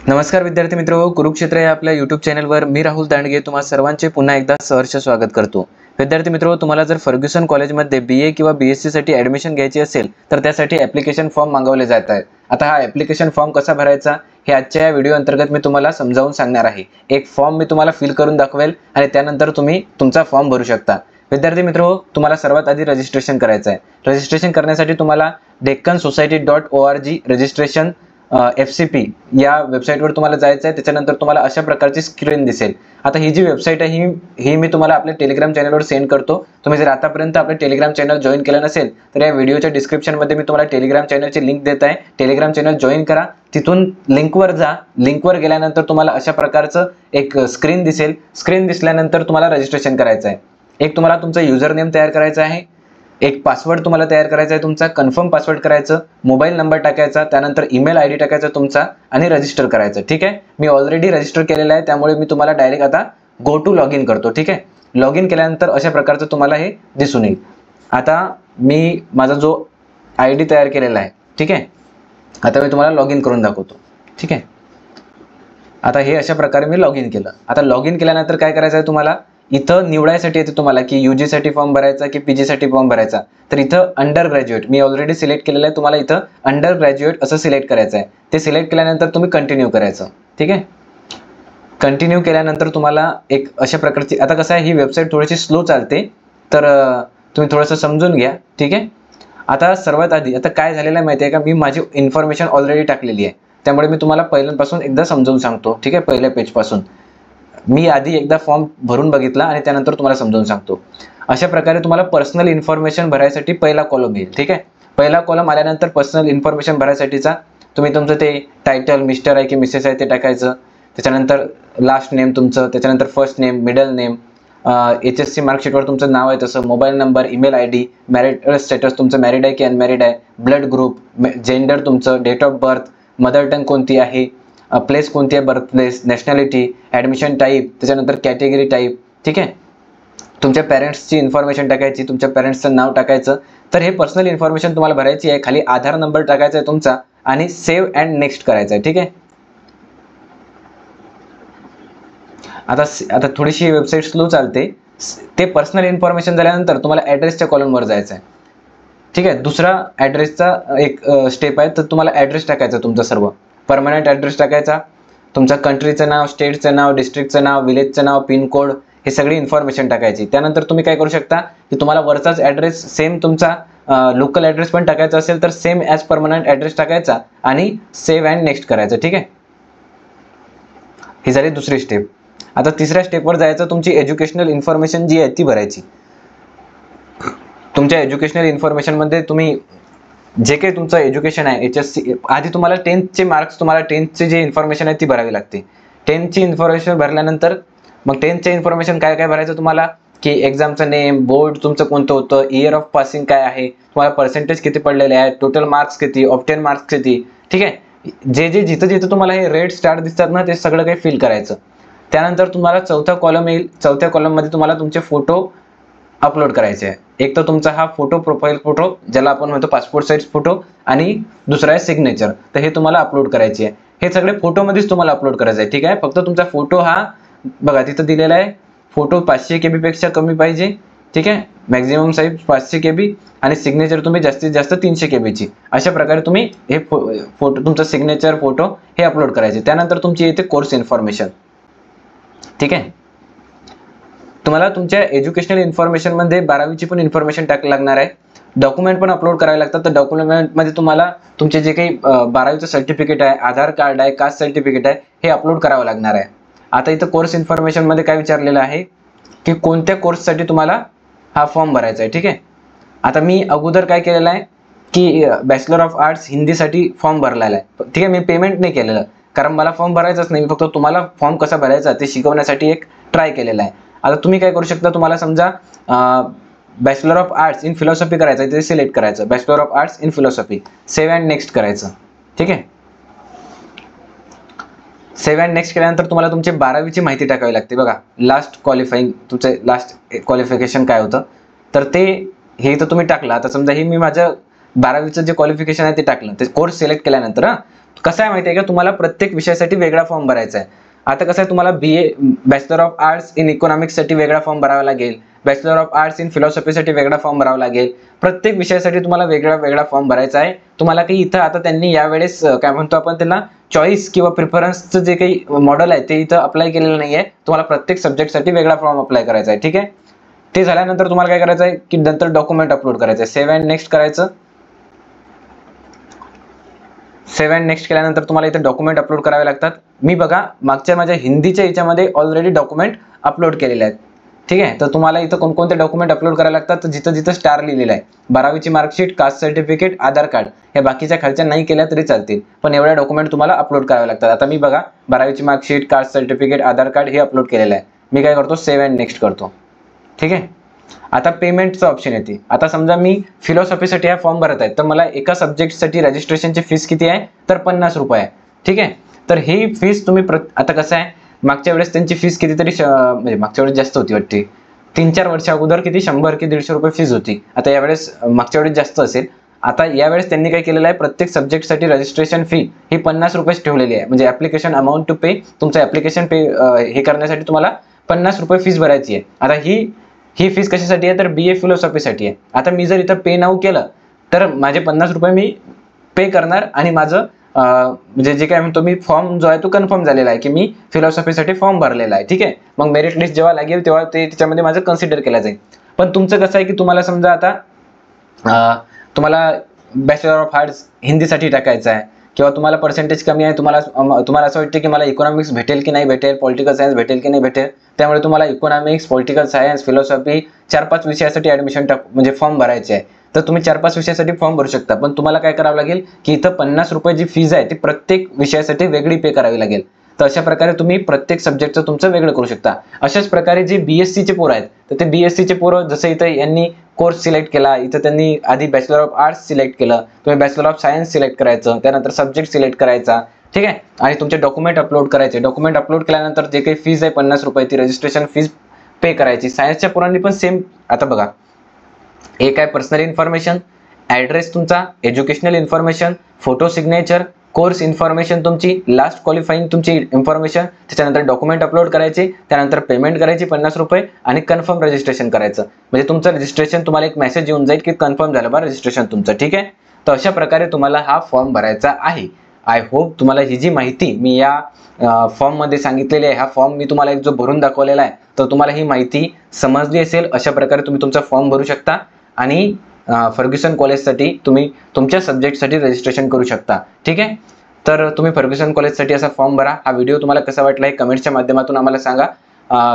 नमस्कार विद्यार्थी मित्र, कुरुक्षेत्र या आपल्या यूट्यूब चॅनलवर मी राहुल दांडगे तुम्हा सर्वांचे पुन्हा एकदा सहर्ष स्वागत करतो। विद्यार्थी मित्र, तुम्हाला जर फर्ग्युसन कॉलेजमध्ये बीए किंवा बीएससी साठी ॲडमिशन घ्यायची असेल तर त्यासाठी ॲप्लिकेशन फॉर्म मागवले जात आहेत। आता हा ॲप्लिकेशन फॉर्म कसा भरायचा हे आजच्या या व्हिडिओ अंतर्गत मी तुम्हाला समजावून सांगणार आहे। एक फॉर्म मी तुम्हाला फिल करून दाखवेल आणि त्यानंतर तुम्ही तुमचा फॉर्म भरू शकता। विद्यार्थी मित्र, तुम्हाला सर्वात आधी रजिस्ट्रेशन करायचं आहे। रजिस्ट्रेशन करण्यासाठी तुम्हाला decconsociety.org रजिस्ट्रेशन FCP या वेबसाईटवर तुम्हाला जायचं आहे। त्याच्यानंतर तुम्हाला अशा प्रकारची स्क्रीन दिसेल। आता ही जी वेबसाईट आहे ही मी तुम्हाला आपल्या टेलिग्राम चॅनलवर सेंड करतो। तुम्ही जर आतापर्यंत आपले टेलिग्राम चॅनल जॉइन केलं नसेल तर या व्हिडिओच्या डिस्क्रिप्शन मध्ये मी तुम्हाला टेलिग्राम चॅनलची लिंक देत आहे। टेलिग्राम चॅनल जॉइन करा, तिथून लिंकवर जा। लिंकवर गेल्यानंतर तुम्हाला अशा प्रकारचं एक स्क्रीन दिसेल। स्क्रीन दिसल्यानंतर तुम्हाला रजिस्ट्रेशन करायचं आहे। एक तुम्हाला तुमचा युजर नेम तयार करायचा आहे, एक पासवर्ड तुम्हाला तयार करायचा आहे, तुमचा कन्फर्म पासवर्ड करायचं, मोबाईल नंबर टाकायचा, त्यानंतर ईमेल आयडी टाकायचा तुमचा आणि रजिस्टर करायचं। ठीक आहे, मी ऑलरेडी रजिस्टर केलेलं आहे त्यामुळे मी तुम्हाला डायरेक्ट आता गो टू लॉग इन करतो। ठीक आहे, लॉग इन केल्यानंतर अशा प्रकारचं तुम्हाला हे दिसून येईल। आता मी माझा जो आयडी तयार केलेला आहे, ठीक आहे, आता मी तुम्हाला लॉग इन करून दाखवतो। ठीक आहे, आता हे अशा प्रकारे मी लॉग इन केलं। आता लॉग इन केल्यानंतर काय करायचं आहे, तुम्हाला इथं निवडायसाठी येते तुम्हाला की यूजी साठी फॉर्म भरायचा की पीजी साठी फॉर्म भरायचा। तर इथं अंडर ग्रॅज्युएट मी ऑलरेडी सिलेक्ट केलेलं आहे, तुम्हाला इथं अंडर ग्रॅज्युएट असं सिलेक्ट करायचं आहे। ते सिलेक्ट केल्यानंतर तुम्ही कंटिन्यू करायचं। ठीक आहे, कंटिन्यू केल्यानंतर तुम्हाला एक अशा प्रकारची, आता कसं आहे ही वेबसाईट थोडीशी स्लो चालते तर तुम्ही थोडंसं समजून घ्या। ठीक आहे, आता सर्वात आधी आता काय झालेलं आहे माहिती आहे का, मी माझी इन्फॉर्मेशन ऑलरेडी टाकलेली आहे त्यामुळे मी तुम्हाला पहिल्यापासून एकदा समजावून सांगतो। ठीक आहे, पहिल्या पेज पासून मी आधी एकदा फॉर्म भरून बघितला आणि त्यानंतर तुम्हाला समजावून सांगतो। अशा प्रकारे तुम्हाला पर्सनल इन्फॉर्मेशन भरायसाठी पहिला कॉलम येईल। ठीक आहे, पहिला कॉलम आल्यानंतर पर्सनल इन्फॉर्मेशन भरायसाठीचा तुम्ही तुमचं ते टायटल मिस्टर आहे की मिसेस आहे ते टाकायचं। त्याच्यानंतर लास्ट नेम तुमचं, त्याच्यानंतर first name, middle name, HSC मार्कशीटवर तुमचं नाव आहे तसं, mobile number, email ID, married status तुमचं मॅरिड आहे की अनमॅरिड आहे, ब्लड ग्रुप, जेंडर तुमचं, date of birth, mother tongue कोणती आहे, प्लेस कोणती आहे, birth place, nationality, admission type, त्याच्यानंतर कॅटेगरी टाईप। ठीक आहे, तुमच्या पेरेंट्सची इन्फॉर्मेशन टाकायची, तुमच्या पेरेंट्सचं नाव टाकायचं। तर हे पर्सनल इन्फॉर्मेशन तुम्हाला भरायची आहे। खाली आधार नंबर टाकायचा आहे तुमचा आणि सेव्ह अँड नेक्स्ट करायचं आहे। ठीक आहे, आता थोडीशी वेबसाईट स्लो चालते। ते पर्सनल इन्फॉर्मेशन झाल्यानंतर तुम्हाला ॲड्रेसच्या कॉलमवर जायचं आहे। ठीक आहे, दुसरा ॲड्रेसचा एक स्टेप आहे, तर तुम्हाला ॲड्रेस टाकायचा तुमचा सर्व परमनंट ॲड्रेस टाकायचा, तुमचा कंट्रीचं नाव, स्टेटचं नाव, डिस्ट्रिक्टचं नाव, विलेजचं नाव, पिनकोड, हे सगळी इन्फॉर्मेशन टाकायची। त्यानंतर तुम्ही काय करू शकता की तुम्हाला वरचाच ॲड्रेस सेम तुमचा लोकल ॲड्रेस पण टाकायचा असेल तर सेम ॲज परमनंट ॲड्रेस टाकायचा आणि सेव्ह अँड नेक्स्ट करायचं। ठीक आहे, ही झाली दुसरी स्टेप। आता तिसऱ्या स्टेपवर जायचं, तुमची एज्युकेशनल इन्फॉर्मेशन जी आहे ती भरायची। तुमच्या एज्युकेशनल इन्फॉर्मेशनमध्ये तुम्ही जे काही तुमचं एज्युकेशन आहे, HSC आधी तुम्हाला 10th मार्क्स, तुम्हाला 10th जे इन्फॉर्मेशन आहे ती भरावी लागते। 10th इन्फॉर्मेशन भरल्यानंतर मग 10th इन्फॉर्मेशन काय काय भरायचं तुम्हाला की एक्झामचं नेम, बोर्ड तुमचं कोणतं होतं, इयर ऑफ पासिंग काय आहे, तुम्हाला पर्सेंटेज किती पडलेले आहे, टोटल मार्क्स किती, ऑब्टेन मार्क्स किती। ठीक आहे, जिथं जिथं तुम्हाला हे रेड स्टार दिसतात ना ते सगळं काही फिल करायचं। त्यानंतर तुम्हाला चौथा कॉलम येईल। चौथ्या कॉलममध्ये तुम्हाला तुमचे फोटो अपलोड करायचे आहे। एक तर तुमचा हा फोटो, प्रोफाईल फोटो ज्याला आपण म्हणतो पासपोर्ट साईज फोटो, आणि दुसरा आहे सिग्नेचर। तर हे तुम्हाला अपलोड करायचे आहे। हे सगळे फोटोमध्येच तुम्हाला अपलोड करायचं आहे। ठीक आहे, फक्त तुमचा फोटो हा बघा तिथं दिलेला आहे, फोटो 500 KB पेक्षा कमी पाहिजे। ठीक आहे, मॅक्झिमम साईज 500 KB आणि सिग्नेचर तुम्ही जास्तीत जास्त 300 KB ची। अशा प्रकारे तुम्ही हे फोटो, तुमचा सिग्नेचर फोटो हे अपलोड करायचे। त्यानंतर तुमची येते कोर्स इन्फॉर्मेशन। ठीक आहे, तुम्हाला तुमच्या एज्युकेशनल इन्फॉर्मेशन मध्ये 12वीची पण इन्फॉर्मेशन टाकावी लागणार आहे। डॉक्युमेंट पण अपलोड करावे लागतात। तर डॉक्युमेंटमध्ये तुम्हाला तुमचे जे काही 12वीचं सर्टिफिकेट आहे, आधार कार्ड आहे, कास्ट सर्टिफिकेट आहे, हे अपलोड करावं लागणार आहे। आता इथं कोर्स इन्फॉर्मेशन मध्ये काय विचारलेलं आहे की कोणत्या कोर्ससाठी तुम्हाला हा फॉर्म भरायचा आहे। ठीक आहे, आता मी अगोदर काय केलेलं आहे की बॅचलर ऑफ आर्ट्स हिंदीसाठी फॉर्म भरलेला आहे। ठीक आहे, मी पेमेंट नाही केलेलं कारण मला फॉर्म भरायचाच नाही, फक्त तुम्हाला फॉर्म कसा भरायचा ते शिकवण्यासाठी एक ट्राय केलेला आहे। आता तुम्ही काय करू शकता, तुम्हाला समजा bachelor of arts in philosophy करायचं आहे, ते सिलेक्ट करायचं, bachelor of arts in philosophy, save and next करायचं। ठीक आहे, सेव्ह अँड नेक्स्ट केल्यानंतर तुम्हाला तुमची 12वीची माहिती टाकावी लागते। बघा लास्ट क्वालिफाईंग, तुमचे लास्ट क्वालिफिकेशन काय होतं तर ते हे इथं तुम्ही टाकलं। आता समजा हे मी माझं 12वीचं जे क्वालिफिकेशन आहे ते टाकलं, ते कोर्स सिलेक्ट केल्यानंतर कसं आहे माहिती आहे का, तुम्हाला प्रत्येक विषयासाठी वेगळा फॉर्म भरायचा आहे. आता कसं आहे, तुम्हाला bachelor of arts in economics साठी वेगळा फॉर्म भरावा लागेल, बॅचलर ऑफ आर्ट्स इन फिलॉसॉफीसाठी वेगळा फॉर्म भरावा लागेल. प्रत्येक विषयासाठी तुम्हाला वेगळा वेगळा फॉर्म भरायचा आहे. तुम्हाला काही इथं आता त्यांनी यावेळेस काय म्हणतो आपण त्याला, चॉईस किंवा प्रिफरन्सचं जे काही मॉडेल आहे ते इथं अप्लाय केलेलं नाहीये. तुम्हाला प्रत्येक सब्जेक्टसाठी वेगळा फॉर्म अप्लाय करायचा आहे. ठीक आहे, ते झाल्यानंतर तुम्हाला काय करायचं आहे की नंतर डॉक्युमेंट अपलोड करायचं आहे. सेव्ह अँड नेक्स्ट करायचं. सेव्ह अँड नेक्स्ट केल्यानंतर तुम्हाला इथे डॉक्युमेंट अपलोड करावे लागतात. मी बघा मागच्या माझ्या हिंदीच्या याच्यामध्ये ऑलरेडी डॉक्युमेंट अपलोड केलेले आहेत. ठीक आहे, तर तुम्हाला इथं कोणकोणते डॉक्युमेंट अपलोड करायला लागतात, तर जिथं जिथं स्टार लिहिलेलं आहे, 12वीची मार्कशीट, कास्ट सर्टिफिकेट, आधार कार्ड, या बाकीच्या खालच्या नाही केल्या तरी चालतील, पण एवढ्या डॉक्युमेंट तुम्हाला अपलोड करावे लागतात. आता मी बघा 12वीची मार्कशीट, कास्ट सर्टिफिकेट, आधार कार्ड हे अपलोड केलेलं आहे. मी काय करतो, सेव्ह अँड नेक्स्ट करतो. ठीक आहे, आता पेमेंटचं ऑप्शन येते. आता समजा मी फिलॉसॉफीसाठी हा फॉर्म भरत आहे, तर मला एका सब्जेक्टसाठी रजिस्ट्रेशनची फीस किती आहे, तर 50 रुपये आहे. ठीक आहे, तर ही फीस तुम्ही आता कसं आहे, मागच्या वेळेस त्यांची फीस कितीतरी म्हणजे मागच्या वेळेस जास्त होती वाटते, 3-4 वर्षा अगोदर किती 100 की 150 रुपये फीस होती. आता यावेळेस मागच्या वेळेस जास्त असेल. आता यावेळेस त्यांनी काय केलेलं आहे, प्रत्येक सब्जेक्टसाठी रजिस्ट्रेशन फी ही 50 रुपयेच ठेवलेली आहे. म्हणजे ऍप्लिकेशन अमाऊंट टू पे, तुमचं ऍप्लिकेशन पे हे करण्यासाठी तुम्हाला 50 रुपये फीस भरायची आहे. आता ही फीस कशासाठी आहे, तर BA फिलॉसॉफीसाठी आहे. आता मी जर इथं पे नाऊ केलं तर माझे 50 रुपये मी पे करणार आणि माझं म्हणजे जे काय म्हणतो मी फॉर्म जो आहे तो कन्फर्म झालेला आहे की मी फिलॉसॉफीसाठी फॉर्म भरलेला आहे. ठीक आहे, मग मेरिट लिस्ट जेव्हा लागेल तेव्हा ते त्याच्यामध्ये माझं कन्सिडर केलं जाईल. पण तुमचं कसं आहे की तुम्हाला समजा आता तुम्हाला बॅचलर ऑफ आर्ट्स हिंदीसाठी टाकायचं आहे किंवा तुम्हाला पर्सेंटेज कमी आहे, तुम्हाला असं वाटतं की मला इकॉनॉमिक्स भेटेल की नाही भेटेल, पॉलिटिकल सायन्स भेटेल की नाही भेटेल, त्यामुळे तुम्हाला इकॉनॉमिक्स, पॉलिटिकल सायन्स, फिलॉसॉफी 4-5 विषयासाठी ऍडमिशन म्हणजे फॉर्म भरायचे आहे. तर तुम्ही 4-5 विषयासाठी फॉर्म भरू शकता. पण तुम्हाला काय करावं लागेल की इथं 50 रुपये जी फीज आहे ती प्रत्येक विषयासाठी वेगळी पे करावी लागेल. तर अशा प्रकारे तुम्ही प्रत्येक सब्जेक्टचं तुमचं वेगळं करू शकता. अशाच प्रकारे जे BSc चे पोरं आहेत, तर ते BSc चे पोरं जसं इथं यांनी कोर्स सिलेक्ट केला, इथं त्यांनी आधी बॅचलर ऑफ आर्ट्स सिलेक्ट केलं, तुम्ही बॅचलर ऑफ सायन्स सिलेक्ट करायचं, त्यानंतर सब्जेक्ट सिलेक्ट करायचा. ठीक आहे, आणि तुमचे डॉक्युमेंट अपलोड करायचे. डॉक्युमेंट अपलोड केल्यानंतर जे काही फीज आहे 50 रुपये ती रजिस्ट्रेशन फीज पे करायची. सायन्सच्या पोरांनी पण सेम. आता बघा, एक आहे पर्सनल इन्फॉर्मेशन, ऍड्रेस तुमचा, educational information, photo signature, course information तुमची, लास्ट क्वालिफाईंग तुमची इन्फॉर्मेशन, त्याच्यानंतर डॉक्युमेंट अपलोड करायचे, त्यानंतर पेमेंट करायची 50 रुपये आणि कन्फर्म रजिस्ट्रेशन करायचं. म्हणजे तुमचं रजिस्ट्रेशन, तुम्हाला एक मेसेज येऊन जाईल की कन्फर्म झालं बा रजिस्ट्रेशन तुमचं. ठीक आहे, तर अशा प्रकारे तुम्हाला हा फॉर्म भरायचा आहे. आय होप तुम्हाला ही जी माहिती मी या फॉर्म मध्ये सांगितलेली आहे, हा फॉर्म मी तुम्हाला एक जो भरून दाखवलेला आहे, तर तुम्हाला ही माहिती समजली असेल. अशा प्रकारे तुम्ही तुमचा फॉर्म भरू शकता आणि फर्ग्युसन कॉलेजसाठी तुम्ही तुमच्या सब्जेक्टसाठी रजिस्ट्रेशन करू शकता. ठीक आहे, तर तुम्ही फर्ग्युसन कॉलेजसाठी असा फॉर्म भरा. हा व्हिडिओ तुम्हाला कसा वाटला हे कमेंटच्या माध्यमातून आम्हाला सांगा.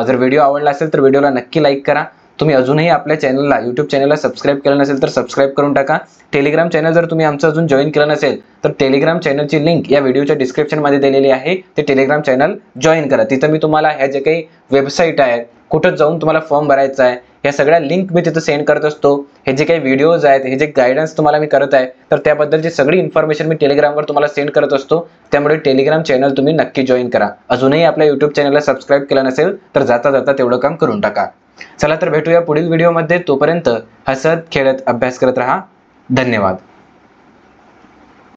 जर व्हिडिओ आवडला असेल तर व्हिडिओला नक्की लाईक करा. तुम्ही अजूनही आपल्या चॅनलला, यूट्यूब चॅनलला सबस्क्राईब केलं नसेल तर सबस्क्राईब करून टाका. टेलिग्राम चॅनल जर तुम्ही आमचं अजून जॉईन केलं नसेल तर टेलिग्राम चॅनलची लिंक या व्हिडिओच्या डिस्क्रिप्शनमध्ये दिलेली आहे. ते टेलिग्राम चॅनल जॉईन करा. तिथं मी तुम्हाला ह्या जे काही वेबसाईट आहे, कुठं जाऊन तुम्हाला फॉर्म भरायचा आहे, ह्या सगळ्या लिंक मी तिथं सेंड करत असतो. हे जे काही व्हिडिओज आहेत, हे जे गायडन्स तुम्हाला मी करत आहे, तर त्याबद्दलची सगळी इन्फॉर्मेशन मी टेलिग्रामवर तुम्हाला सेंड करत असतो. त्यामुळे टेलिग्राम चॅनल तुम्ही नक्की जॉईन करा. अजूनही आपल्या यूट्यूब चॅनलला सबस्क्राईब केलं नसेल तर जाता जाता तेवढं काम करून टाका. चला तर भेटूया पुढील व्हिडिओमध्ये. तोपर्यंत हसत खेळत अभ्यास करत राहा. धन्यवाद.